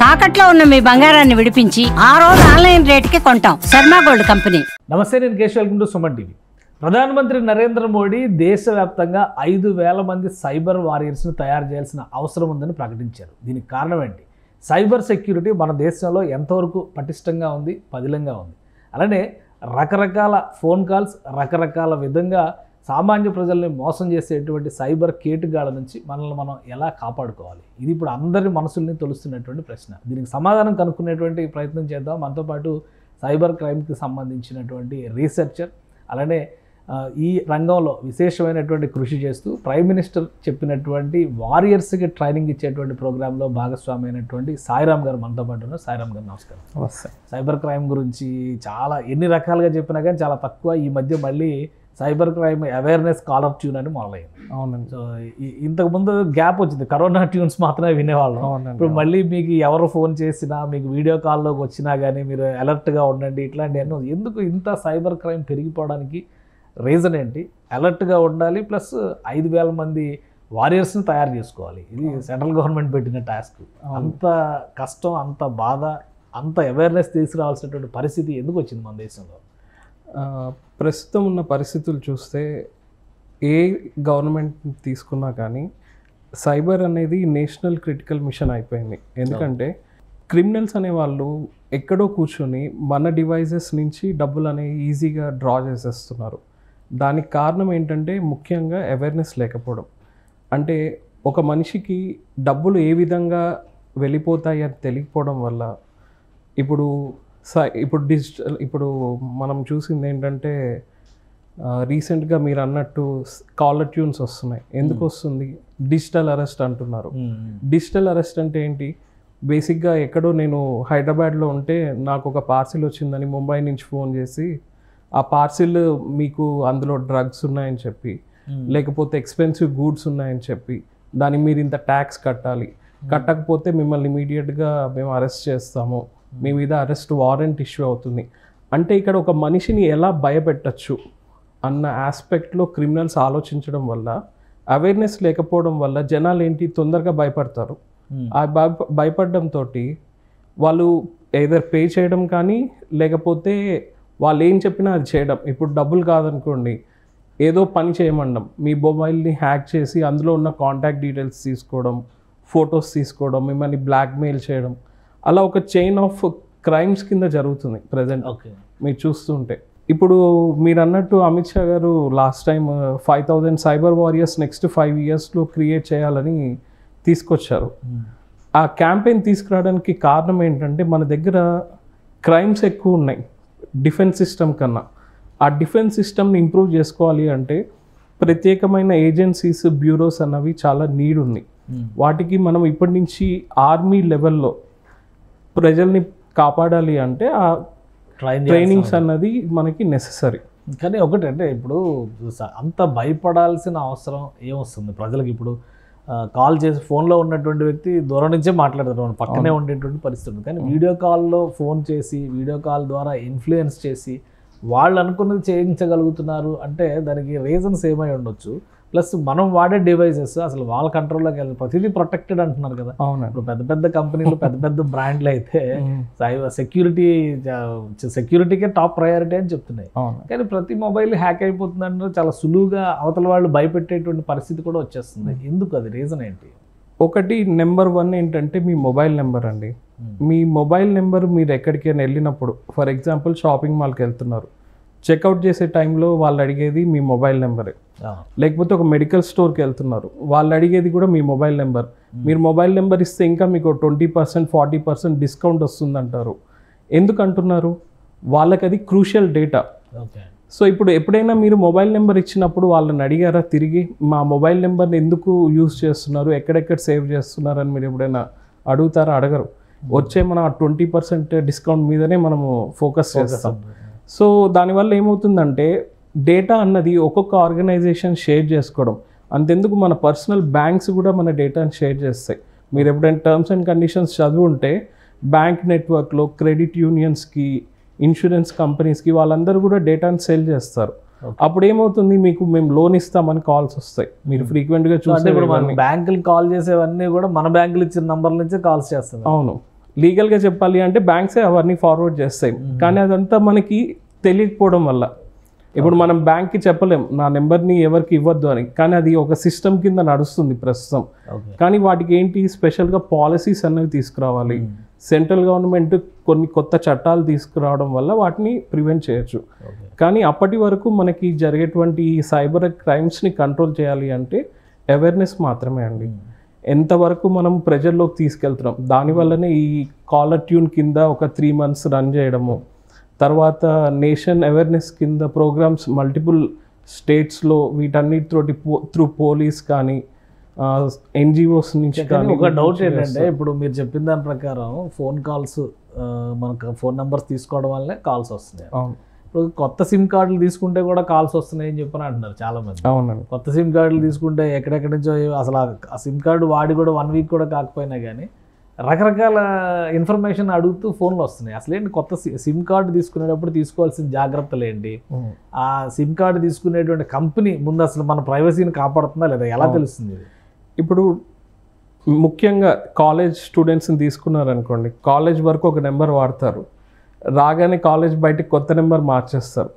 తాకట్లో ఉన్న మీ బంగారాన్ని విడిపించి ఆ రోజు ఆన్లైన్ రేటుకి కొంటాం. Sharma gold company. నమస్తే, నేను Keshav. Welcome to Suman TV. ప్రధానమంత్రి నరేంద్ర మోడీ దేశవ్యాప్తంగా 5,000 మంది సైబర్ వారియర్స్ని తయారు చేయాల్సిన అవసరం ఉందని ప్రకటించారు. దీనికి కారణం ఏంటి? సైబర్ సెక్యూరిటీ మన దేశంలో ఎంతవరకు పటిష్టంగా ఉంది, పదిలంగా ఉంది. అలానే రకరకాల ఫోన్ కాల్స్, రకరకాల విధంగా సామాన్య ప్రజల్ని మోసం చేసేటువంటి సైబర్ కేటుగాళ్ళ నుంచి మనల్ని మనం ఎలా కాపాడుకోవాలి? ఇది ఇప్పుడు అందరి మనసుల్ని తొలుస్తున్నటువంటి ప్రశ్న. దీనికి సమాధానం కనుక్కునేటువంటి ప్రయత్నం చేద్దాం. మనతో పాటు సైబర్ క్రైమ్కి సంబంధించినటువంటి రీసెర్చర్, అలానే ఈ రంగంలో విశేషమైనటువంటి కృషి చేస్తూ ప్రైమ్ మినిస్టర్ చెప్పినటువంటి వారియర్స్కి ట్రైనింగ్ ఇచ్చేటువంటి ప్రోగ్రాంలో భాగస్వామి అయినటువంటి సాయిరామ్ గారు మనతో పాటు ఉన్నారు. సాయిరామ్ గారు నమస్కారం. నమస్తే. సైబర్ క్రైమ్ గురించి చాలా ఎన్ని రకాలుగా చెప్పినా కానీ చాలా తక్కువ. ఈ మధ్య మళ్ళీ cyber crime awareness caller tune అని మొదలైంది. అవునండి. సో ఇంతకుముందు గ్యాప్ వచ్చింది, కరోనా ట్యూన్స్ మాత్రమే వినేవాళ్ళం. ఇప్పుడు మళ్ళీ మీకు ఎవరు ఫోన్ చేసినా, మీకు వీడియో కాల్లోకి వచ్చినా కానీ మీరు అలర్ట్గా ఉండండి, ఇట్లాంటివన్నీ. ఎందుకు ఇంత సైబర్ క్రైమ్ పెరిగిపోవడానికి రీజన్ ఏంటి? అలర్ట్గా ఉండాలి, ప్లస్ 5,000 మంది వారియర్స్ని తయారు చేసుకోవాలి. ఇది సెంట్రల్ గవర్నమెంట్ పెట్టిన టాస్క్. అంత కష్టం, అంత బాధ, అంత అవేర్నెస్ తీసుకురావాల్సినటువంటి పరిస్థితి ఎందుకు వచ్చింది మన దేశంలో? ప్రస్తుతం ఉన్న పరిస్థితులు చూస్తే ఏ గవర్నమెంట్ తీసుకున్నా కానీ సైబర్ అనేది నేషనల్ క్రిటికల్ మిషన్ అయిపోయింది. ఎందుకంటే క్రిమినల్స్ అనే వాళ్ళు ఎక్కడో కూర్చొని మన డివైజెస్ నుంచి డబ్బులు అనేవి ఈజీగా డ్రా చేసేస్తున్నారు. దానికి కారణం ఏంటంటే ముఖ్యంగా అవేర్నెస్ లేకపోవడం. అంటే ఒక మనిషికి డబ్బులు ఏ విధంగా వెళ్ళిపోతాయి అని తెలియకపోవడం వల్ల ఇప్పుడు డిజిటల్ మనం చూసింది ఏంటంటే రీసెంట్గా మీరు అన్నట్టు కాలర్ ట్యూన్స్ వస్తున్నాయి. ఎందుకు వస్తుంది? డిజిటల్ అరెస్ట్ అంటున్నారు. డిజిటల్ అరెస్ట్ అంటే ఏంటి? బేసిక్గా ఎక్కడో నేను హైదరాబాద్లో ఉంటే నాకు ఒక పార్సిల్ వచ్చిందని ముంబై నుంచి ఫోన్ చేసి ఆ పార్సిల్ మీకు అందులో డ్రగ్స్ ఉన్నాయని చెప్పి, లేకపోతే ఎక్స్పెన్సివ్ గూడ్స్ ఉన్నాయని చెప్పి దానికి మీరు ఇంత ట్యాక్స్ కట్టాలి, కట్టకపోతే మిమ్మల్ని ఇమీడియట్గా మేము అరెస్ట్ చేస్తాము, మీ మీద అరెస్ట్ వారెంట్ ఇష్యూ అవుతుంది. అంటే ఇక్కడ ఒక మనిషిని ఎలా భయపెట్టచ్చు అన్న ఆస్పెక్ట్లో క్రిమినల్స్ ఆలోచించడం వల్ల, అవేర్నెస్ లేకపోవడం వల్ల జనాలు ఏంటి తొందరగా భయపడతారు. ఆ భయపడడంతో వాళ్ళు ఏదర్ పే చేయడం కానీ, లేకపోతే వాళ్ళు ఏం చెప్పినా అది చేయడం. ఇప్పుడు డబ్బులు కాదనుకోండి, ఏదో పని చేయమండం, మీ మొబైల్ని హ్యాక్ చేసి అందులో ఉన్న కాంటాక్ట్ డీటెయిల్స్ తీసుకోవడం, ఫొటోస్ తీసుకోవడం, మిమ్మల్ని బ్లాక్మెయిల్ చేయడం, అలా ఒక చైన్ ఆఫ్ క్రైమ్స్ కింద జరుగుతుంది ప్రజెంట్. మీరు చూస్తుంటే ఇప్పుడు మీరు అన్నట్టు అమిత్ షా గారు last time 5,000 cyber warriors next 5 yearsలో క్రియేట్ చేయాలని తీసుకొచ్చారు. ఆ క్యాంపెయిన్ తీసుకురావడానికి కారణం ఏంటంటే మన దగ్గర క్రైమ్స్ ఎక్కువ ఉన్నాయి డిఫెన్స్ సిస్టమ్ కన్నా. ఆ డిఫెన్స్ సిస్టమ్ని ఇంప్రూవ్ చేసుకోవాలి అంటే ప్రత్యేకమైన ఏజెన్సీస్, బ్యూరోస్ అన్నవి చాలా నీడ్ ఉంది. వాటికి మనం ఇప్పటి నుంచి ఆర్మీ లెవెల్లో ప్రజల్ని కాపాడాలి అంటే ఆ ట్రైనింగ్స్ అన్నది మనకి నెససరీ. కానీ ఒకటి అంటే ఇప్పుడు అంత భయపడాల్సిన అవసరం ఏమొస్తుంది ప్రజలకు? ఇప్పుడు కాల్ చేసి ఫోన్లో ఉన్నటువంటి వ్యక్తి దూరం నుంచే మాట్లాడతారు, పక్కనే ఉండేటువంటి పరిస్థితి ఉంది. కానీ వీడియో కాల్లో ఫోన్ చేసి, వీడియో కాల్ ద్వారా ఇన్ఫ్లుయెన్స్ చేసి వాళ్ళు అనుకున్నది చేయించగలుగుతున్నారు అంటే దానికి రీజన్స్ ఏమై ఉండొచ్చు. ప్లస్ మనం వాడే డివైజెస్ అసలు వాళ్ళ కంట్రోల్లోకి వెళ్ళి ప్రతిదీ ప్రొటెక్టెడ్ అంటున్నారు కదా. ఇప్పుడు పెద్ద పెద్ద కంపెనీలు, పెద్ద పెద్ద బ్రాండ్లు అయితే సెక్యూరిటీకే టాప్ ప్రయారిటీ అని చెప్తున్నాయి. కానీ ప్రతి మొబైల్ హ్యాక్ అయిపోతుందంటే చాలా సులువుగా అవతల వాళ్ళు భయపెట్టేటువంటి పరిస్థితి కూడా వచ్చేస్తుంది. ఎందుకు? అది రీజన్ ఏంటి? ఒకటి, నెంబర్ 1 ఏంటంటే మీ మొబైల్ నెంబర్ అండి. మీ మొబైల్ నెంబర్ మీరు ఎక్కడికైనా వెళ్ళినప్పుడు, ఫర్ ఎగ్జాంపుల్ షాపింగ్ మాల్కి వెళ్తున్నారు, చెక్అవుట్ చేసే టైంలో వాళ్ళు అడిగేది మీ మొబైల్ నెంబరే. లేకపోతే ఒక మెడికల్ స్టోర్కి వెళ్తున్నారు, వాళ్ళు అడిగేది కూడా మీ మొబైల్ నెంబర్. మీరు మొబైల్ నెంబర్ ఇస్తే ఇంకా మీకు 20%, 40% డిస్కౌంట్ వస్తుందంటారు. ఎందుకు అంటున్నారు? వాళ్ళకి అది క్రూషియల్ డేటా. సో ఇప్పుడు ఎప్పుడైనా మీరు మొబైల్ నెంబర్ ఇచ్చినప్పుడు వాళ్ళని అడిగారా తిరిగి మా మొబైల్ నెంబర్ని ఎందుకు యూజ్ చేస్తున్నారు, ఎక్కడెక్కడ సేవ్ చేస్తున్నారు అని మీరు ఎప్పుడైనా అడుగుతారా? అడగరు. వచ్చే మన 20% డిస్కౌంట్ మీదనే మనము ఫోకస్ చేస్తాం. సో దానివల్ల ఏమవుతుందంటే డేటా అన్నది ఒక్కొక్క ఆర్గనైజేషన్ షేర్ చేసుకోవడం. అంతెందుకు మన పర్సనల్ బ్యాంక్స్ కూడా మన డేటాని షేర్ చేస్తాయి. మీరు ఎప్పుడైనా టర్మ్స్ అండ్ కండిషన్స్ చదువుంటే బ్యాంక్ నెట్వర్క్లో క్రెడిట్ యూనియన్స్కి, ఇన్సూరెన్స్ కంపెనీస్కి వాళ్ళందరూ కూడా డేటాని సెల్ చేస్తారు. అప్పుడు ఏమవుతుంది, మీకు మేము లోన్ ఇస్తామని కాల్స్ వస్తాయి. మీరు ఫ్రీక్వెంట్గా చూస్తే బ్యాంకులు కాల్ చేసేవన్నీ కూడా మన బ్యాంకులు ఇచ్చిన నంబర్ల నుంచే కాల్స్ చేస్తారు. అవును. లీగల్గా చెప్పాలి అంటే బ్యాంక్సే అవన్నీ ఫార్వర్డ్ చేస్తాయి. కానీ అదంతా మనకి తెలియకపోవడం వల్ల ఇప్పుడు మనం బ్యాంక్కి చెప్పలేం నా నెంబర్ని ఎవరికి ఇవ్వద్దు అని, కానీ అది ఒక సిస్టమ్ కింద నడుస్తుంది ప్రస్తుతం. కానీ వాటికి ఏంటి స్పెషల్గా పాలసీస్ అనేవి తీసుకురావాలి. సెంట్రల్ గవర్నమెంట్ కొన్ని కొత్త చట్టాలు తీసుకురావడం వల్ల వాటిని ప్రివెంట్ చేయొచ్చు. కానీ అప్పటి వరకు మనకి జరిగేటువంటి ఈ సైబర్ క్రైమ్స్ని కంట్రోల్ చేయాలి అంటే అవేర్నెస్ మాత్రమే అండి. ఎంతవరకు మనం ప్రజల్లోకి తీసుకెళ్తున్నాం, దానివల్లనే ఈ కాలర్ ట్యూన్ కింద ఒక 3 months రన్ చేయడము, తర్వాత నేషన్ అవేర్నెస్ కింద ప్రోగ్రామ్స్ మల్టిపుల్ స్టేట్స్లో వీటన్నిటితోటి త్రూ పోలీస్ కానీ ఎన్జిఓస్ నుంచి కానీ. ఒక డౌట్ ఏంటంటే ఇప్పుడు మీరు చెప్పిన దాని ప్రకారం ఫోన్ కాల్స్ మనకు ఫోన్ నెంబర్స్ తీసుకోవడం వల్లే కాల్స్ వస్తున్నాయి. ఇప్పుడు కొత్త సిమ్ కార్డులు తీసుకుంటే కూడా కాల్స్ వస్తున్నాయి అని చెప్పని అంటున్నారు చాలా మంది. అవునండి. కొత్త సిమ్ కార్డులు తీసుకుంటే ఎక్కడెక్కడి నుంచో అసలు ఆ సిమ్ కార్డు వాడి కూడా 1 week కూడా కాకపోయినా కానీ రకరకాల ఇన్ఫర్మేషన్ అడుగుతూ ఫోన్లు వస్తున్నాయి. అసలేంటి కొత్త సిమ్ కార్డు తీసుకునేటప్పుడు తీసుకోవాల్సిన జాగ్రత్తలు ఏంటి, ఆ సిమ్ కార్డు తీసుకునేటువంటి కంపెనీ ముందు అసలు మన ప్రైవసీని కాపాడుతుందా లేదా ఎలా తెలుస్తుంది? ఇప్పుడు ముఖ్యంగా కాలేజ్ స్టూడెంట్స్ని తీసుకున్నారనుకోండి, కాలేజ్ వరకు ఒక నెంబర్ వాడతారు, రాగానే కాలేజ్ బయటకు కొత్త నెంబర్ మార్చేస్తారు.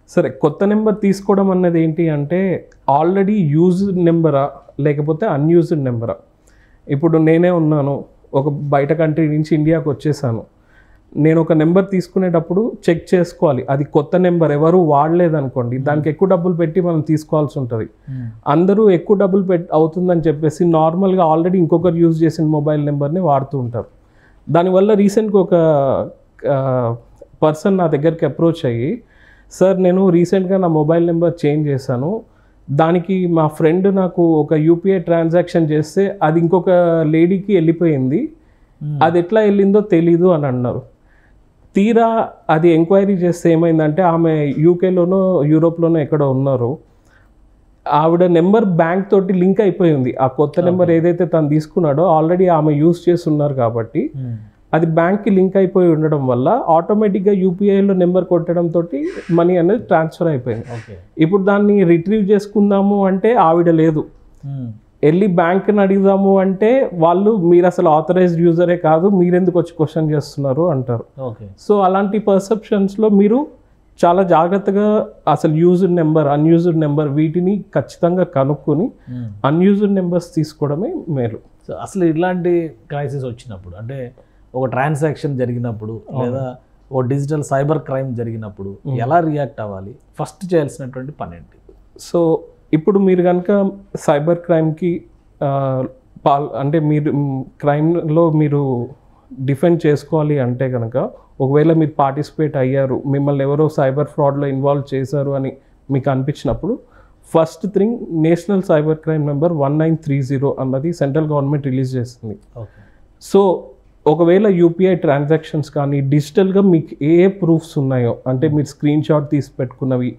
సరే, కొత్త నెంబర్ తీసుకోవడం అన్నది ఏంటి అంటే ఆల్రెడీ యూజ్డ్ నెంబరా లేకపోతే అన్యూజ్డ్ నెంబరా. ఇప్పుడు నేనే ఉన్నాను, ఒక బయట కంట్రీ నుంచి ఇండియాకి వచ్చేసాను, నేను ఒక నెంబర్ తీసుకునేటప్పుడు చెక్ చేసుకోవాలి అది కొత్త నెంబర్, ఎవరు వాడలేదనుకోండి దానికి ఎక్కువ డబ్బులు పెట్టి మనం తీసుకోవాల్సి ఉంటుంది. అందరూ ఎక్కువ డబ్బులు అవుతుందని చెప్పేసి నార్మల్గా ఆల్రెడీ ఇంకొకరు యూజ్ చేసిన మొబైల్ నెంబర్ని వాడుతూ ఉంటారు. దానివల్ల రీసెంట్గా ఒక పర్సన్ నా దగ్గరికి అప్రోచ్ అయ్యి, సార్ నేను రీసెంట్గా నా మొబైల్ నెంబర్ చేంజ్ చేశాను, దానికి మా ఫ్రెండ్ నాకు ఒక యూపీఐ ట్రాన్సాక్షన్ చేస్తే అది ఇంకొక లేడీకి వెళ్ళిపోయింది, అది ఎట్లా వెళ్ళిందో తెలీదు అని అన్నారు. తీరా అది ఎంక్వైరీ చేస్తే ఏమైందంటే ఆమె యూకేలోనో యూరోప్లోనో ఎక్కడో ఉన్నారు, ఆవిడ నెంబర్ బ్యాంక్ తోటి లింక్ అయిపోయి ఉంది. ఆ కొత్త నెంబర్ ఏదైతే తను తీసుకున్నాడో ఆల్రెడీ ఆమె యూజ్ చేస్తున్నారు కాబట్టి అది బ్యాంక్కి లింక్ అయిపోయి ఉండడం వల్ల ఆటోమేటిక్గా యూపీఐలో నెంబర్ కొట్టడంతో మనీ అనేది ట్రాన్స్ఫర్ అయిపోయింది. ఇప్పుడు దాన్ని రిట్రీవ్ చేసుకుందాము అంటే ఆవిడ లేదు, వెళ్ళి బ్యాంక్ని అడుగుదాము అంటే వాళ్ళు మీరు అసలు ఆథరైజ్డ్ యూజరే కాదు, మీరెందుకు వచ్చి క్వశ్చన్ చేస్తున్నారు అంటారు. సో అలాంటి పర్సెప్షన్స్లో మీరు చాలా జాగ్రత్తగా అసలు యూజ్డ్ నెంబర్ అన్యూజ్డ్ నెంబర్ వీటిని ఖచ్చితంగా కనుక్కొని అన్యూజ్డ్ నెంబర్స్ తీసుకోవడమే మేలు. సో అసలు ఇలాంటి క్రైసిస్ వచ్చినప్పుడు అంటే ఒక ట్రాన్సాక్షన్ జరిగినప్పుడు లేదా ఒక డిజిటల్ సైబర్ క్రైమ్ జరిగినప్పుడు ఎలా రియాక్ట్ అవ్వాలి, ఫస్ట్ చేయాల్సినటువంటి పని ఏంటి? సో ఇప్పుడు మీరు కనుక సైబర్ క్రైమ్కి అంటే మీరు క్రైమ్లో మీరు డిఫెండ్ చేసుకోవాలి అంటే కనుక ఒకవేళ మీరు పార్టిసిపేట్ అయ్యారు, మిమ్మల్ని ఎవరో సైబర్ ఫ్రాడ్లో ఇన్వాల్వ్ చేశారు అని మీకు అనిపించినప్పుడు first thing national cyber crime number 1930 అన్నది సెంట్రల్ గవర్నమెంట్ రిలీజ్ చేస్తుంది. సో ఒకవేళ యూపీఐ ట్రాన్సాక్షన్స్ కానీ డిజిటల్గా మీకు ఏ ప్రూఫ్స్ ఉన్నాయో అంటే మీరు స్క్రీన్ షాట్ తీసి పెట్టుకున్నవి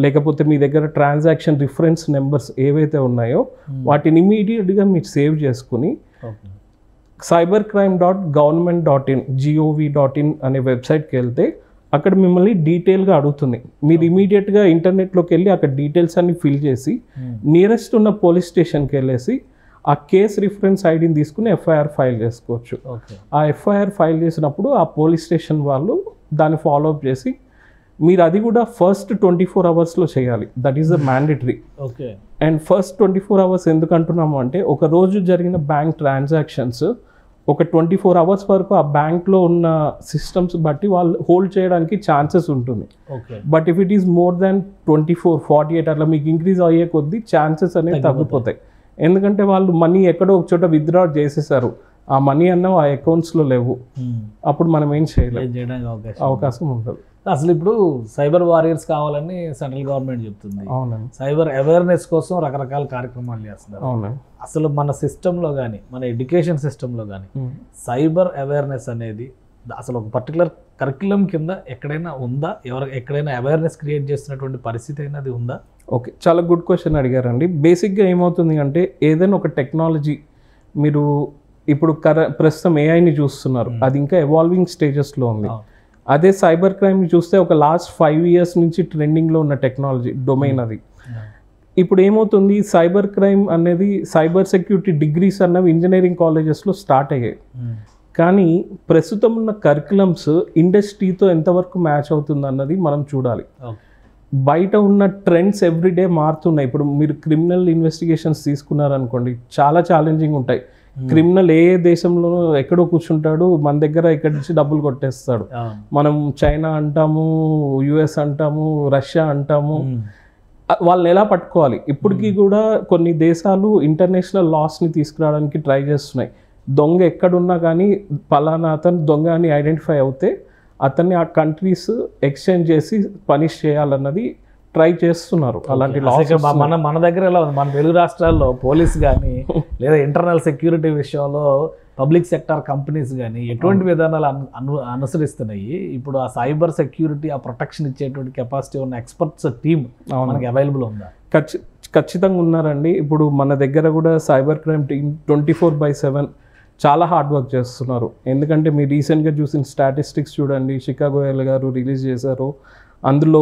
లేకపోతే మీ దగ్గర ట్రాన్సాక్షన్ రిఫరెన్స్ నెంబర్స్ ఏవైతే ఉన్నాయో వాటిని ఇమీడియట్గా మీరు సేవ్ చేసుకుని cybercrime.government.in gov.in అనే వెబ్సైట్కి వెళ్తే అక్కడ మిమ్మల్ని డీటెయిల్గా అడుగుతుంది. మీరు ఇమీడియట్గా ఇంటర్నెట్లోకి వెళ్ళి అక్కడ డీటెయిల్స్ అన్ని ఫిల్ చేసి నియరెస్ట్ ఉన్న పోలీస్ స్టేషన్కి వెళ్ళేసి ఆ కేస్ రిఫరెన్స్ ఐడిని తీసుకుని ఎఫ్ఐఆర్ ఫైల్ చేసుకోవచ్చు. ఆ ఎఫ్ఐఆర్ ఫైల్ చేసినప్పుడు ఆ పోలీస్ స్టేషన్ వాళ్ళు దాన్ని ఫాలోఅప్ చేసి మీరు అది కూడా ఫస్ట్ 24 hours చేయాలి. That is the mandatory. And first 24 hours ఎందుకు అంటున్నాము అంటే ఒక రోజు జరిగిన బ్యాంక్ ట్రాన్సాక్షన్స్ ఒక 24 hours వరకు ఆ బ్యాంక్లో ఉన్న సిస్టమ్స్ బట్టి వాళ్ళు హోల్డ్ చేయడానికి ఛాన్సెస్ ఉంటుంది. But if it is more than 24, 48 అట్లా మీకు ఇంక్రీజ్ అయ్యే కొద్దీ ఛాన్సెస్ అనేవి తగ్గిపోతాయి. ఎందుకంటే వాళ్ళు మనీ ఎక్కడో ఒక చోట విత్డ్రా చేసేసారు, ఆ మనీ అన్న ఆ అకౌంట్స్లో లేవు, అప్పుడు మనం ఏం చేయడానికి అవకాశం ఉంటుంది. అసలు ఇప్పుడు సైబర్ వారియర్స్ కావాలని సెంట్రల్ గవర్నమెంట్ చెప్తుంది. అవునండి. సైబర్ అవేర్నెస్ కోసం రకరకాల కార్యక్రమాలు చేస్తున్నారు. అవునండి. అసలు మన సిస్టంలో కానీ మన ఎడ్యుకేషన్ సిస్టంలో కానీ సైబర్ అవేర్నెస్ అనేది అసలు ఒక పర్టికులర్ కరిక్యులం కింద ఎక్కడైనా ఉందా? ఎక్కడైనా అవేర్నెస్ క్రియేట్ చేస్తున్నటువంటి పరిస్థితి అయినది ఉందా? ఓకే, చాలా గుడ్ క్వశ్చన్ అడిగారండి. బేసిక్గా ఏమవుతుంది అంటే ఏదైనా ఒక టెక్నాలజీ మీరు ఇప్పుడు ప్రస్తుతం ఏఐని చూస్తున్నారు, అది ఇంకా ఎవాల్వింగ్ స్టేజెస్లో ఉంది. అదే సైబర్ క్రైమ్ని చూస్తే ఒక లాస్ట్ 5 years నుంచి ట్రెండింగ్లో ఉన్న టెక్నాలజీ డొమైన్ అది. ఇప్పుడు ఏమవుతుంది, సైబర్ క్రైమ్ అనేది సైబర్ సెక్యూరిటీ డిగ్రీస్ అన్నవి ఇంజనీరింగ్ కాలేజెస్లో స్టార్ట్ అయ్యాయి. కానీ ప్రస్తుతం ఉన్న కరికులమ్స్ ఇండస్ట్రీతో ఎంతవరకు మ్యాచ్ అవుతుంది అన్నది మనం చూడాలి. బయట ఉన్న ట్రెండ్స్ ఎవ్రీడే మారుతున్నాయి. ఇప్పుడు మీరు క్రిమినల్ ఇన్వెస్టిగేషన్స్ తీసుకున్నారనుకోండి, చాలా ఛాలెంజింగ్ ఉంటాయి. క్రిమినల్ ఏ దేశంలోనూ ఎక్కడో కూర్చుంటాడు, మన దగ్గర ఇక్కడి నుంచి డబ్బులు కొట్టేస్తాడు. మనం చైనా అంటాము, యుఎస్ అంటాము, రష్యా అంటాము. వాళ్ళని ఎలా పట్టుకోవాలి? ఇప్పటికీ కూడా కొన్ని దేశాలు ఇంటర్నేషనల్ లాస్ని తీసుకురావడానికి ట్రై చేస్తున్నాయి. దొంగ ఎక్కడున్నా కానీ పలానా అతను దొంగ అని ఐడెంటిఫై అవుతే అతన్ని ఆ కంట్రీస్ ఎక్స్చేంజ్ చేసి పనిష్ చేయాలన్నది ట్రై చేస్తున్నారు. అలాంటి మన దగ్గర ఎలా ఉంది? మన తెలుగు రాష్ట్రాల్లో పోలీస్ కానీ లేదా ఇంటర్నల్ సెక్యూరిటీ విషయంలో పబ్లిక్ సెక్టార్ కంపెనీస్ కానీ ఎటువంటి విధానాలు అనుసరిస్తున్నాయి? ఇప్పుడు ఆ సైబర్ సెక్యూరిటీ, ఆ ప్రొటెక్షన్ ఇచ్చేటువంటి కెపాసిటీ ఉన్న ఎక్స్పర్ట్స్ టీమ్ మనకి అవైలబుల్ ఉందా? ఖచ్చితంగా ఉన్నారండి. ఇప్పుడు మన దగ్గర కూడా సైబర్ క్రైమ్ టీమ్ 24/7 చాలా హార్డ్ వర్క్ చేస్తున్నారు. ఎందుకంటే మీరు రీసెంట్గా చూసిన స్టాటిస్టిక్స్ చూడండి, షికాగో గారు రిలీజ్ చేశారు. అందులో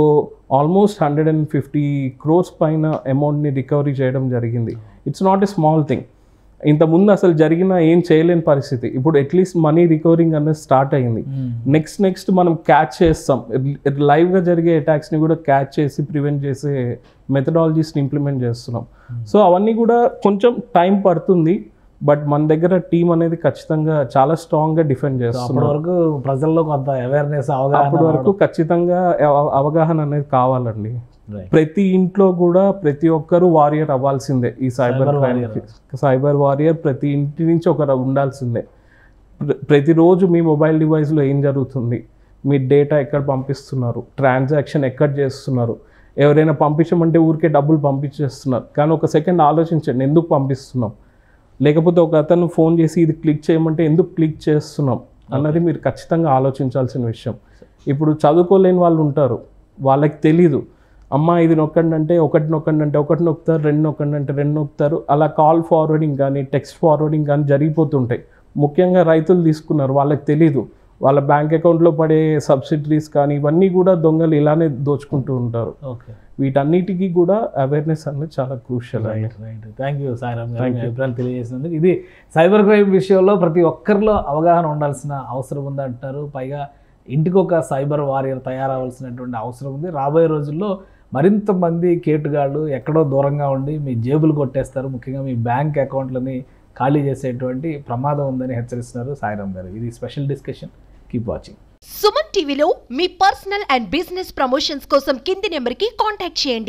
ఆల్మోస్ట్ 150 crores పైన అమౌంట్ని రికవరీ చేయడం జరిగింది. It's not a small thing. ఇంతకుముందు అసలు జరిగిన ఏం చేయలేని పరిస్థితి. ఇప్పుడు అట్లీస్ట్ మనీ రికవరింగ్ అనేది స్టార్ట్ అయింది. నెక్స్ట్ మనం క్యాచ్ చేస్తాం. లైవ్గా జరిగే అటాక్స్ని కూడా క్యాచ్ చేసి ప్రివెంట్ చేసే మెథడాలజీస్ని ఇంప్లిమెంట్ చేస్తున్నాం. సో అవన్నీ కూడా కొంచెం టైం పడుతుంది. బట్ మన దగ్గర టీం అనేది ఖచ్చితంగా చాలా స్ట్రాంగ్గా డిఫెండ్ చేస్తుంది. అప్పటి వరకు ప్రజల్లో కొంత అవేర్నెస్, అప్పటి వరకు ఖచ్చితంగా అవగాహన అనేది కావాలండి. ప్రతి ఇంట్లో కూడా ప్రతి ఒక్కరు వారియర్ అవ్వాల్సిందే. ఈ సైబర్ వారియర్ ప్రతి ఇంటి నుంచి ఒకరు ఉండాల్సిందే. ప్రతిరోజు మీ మొబైల్ డివైస్లో ఏం జరుగుతుంది, మీ డేటా ఎక్కడ పంపిస్తున్నారు, ట్రాన్సాక్షన్ ఎక్కడ చేస్తున్నారు, ఎవరైనా పంపించమంటే ఊరికే డబ్బులు పంపించేస్తున్నారు. కానీ ఒక సెకండ్ ఆలోచించండి, ఎందుకు పంపిస్తున్నాం? లేకపోతే ఒక అతను ఫోన్ చేసి ఇది క్లిక్ చేయమంటే ఎందుకు క్లిక్ చేస్తున్నాం అన్నది మీరు ఖచ్చితంగా ఆలోచించాల్సిన విషయం. ఇప్పుడు చదువుకోలేని వాళ్ళు ఉంటారు, వాళ్ళకి తెలీదు. అమ్మ ఇది నొక్కండి అంటే ఒకటి నొక్కండి అంటే ఒకటి నొక్కుతారు, రెండు నొక్కండి అంటే రెండు నొక్కుతారు. అలా కాల్ ఫార్వర్డింగ్ కానీ టెక్స్ట్ ఫార్వర్డింగ్ కానీ జరిగిపోతుంటాయి. ముఖ్యంగా రైతులు తీసుకున్నారు, వాళ్ళకి తెలీదు. వాళ్ళ బ్యాంక్ అకౌంట్లో పడే సబ్సిడరీస్ కానీ ఇవన్నీ కూడా దొంగలు ఇలానే దోచుకుంటూ ఉంటారు. వీటన్నిటికీ కూడా అవేర్నెస్ అనేది చాలా క్రూషియల్. థ్యాంక్ యూ సాయిరామ్ గారు, మీ అభిప్రాయాలు తెలియజేసినందుకు. ఇది సైబర్ క్రైమ్ విషయంలో ప్రతి ఒక్కరిలో అవగాహన ఉండాల్సిన అవసరం ఉందంటారు. పైగా ఇంటికి ఒక సైబర్ వారియర్ తయారవలసినటువంటి అవసరం ఉంది. రాబోయే రోజుల్లో మరింత మంది కేటుగాళ్ళు ఎక్కడో దూరంగా ఉండి మీ జేబులు కొట్టేస్తారు, ముఖ్యంగా మీ బ్యాంక్ అకౌంట్లని ఖాళీ చేసేటువంటి ప్రమాదం ఉందని హెచ్చరిస్తున్నారు సాయిరామ్ గారు. ఇది special discussion. Keep watching. Suman టీవీలో మీ పర్సనల్ అండ్ బిజినెస్ ప్రమోషన్స్ కోసం కింది నెంబర్కి కాంటాక్ట్ చేయండి.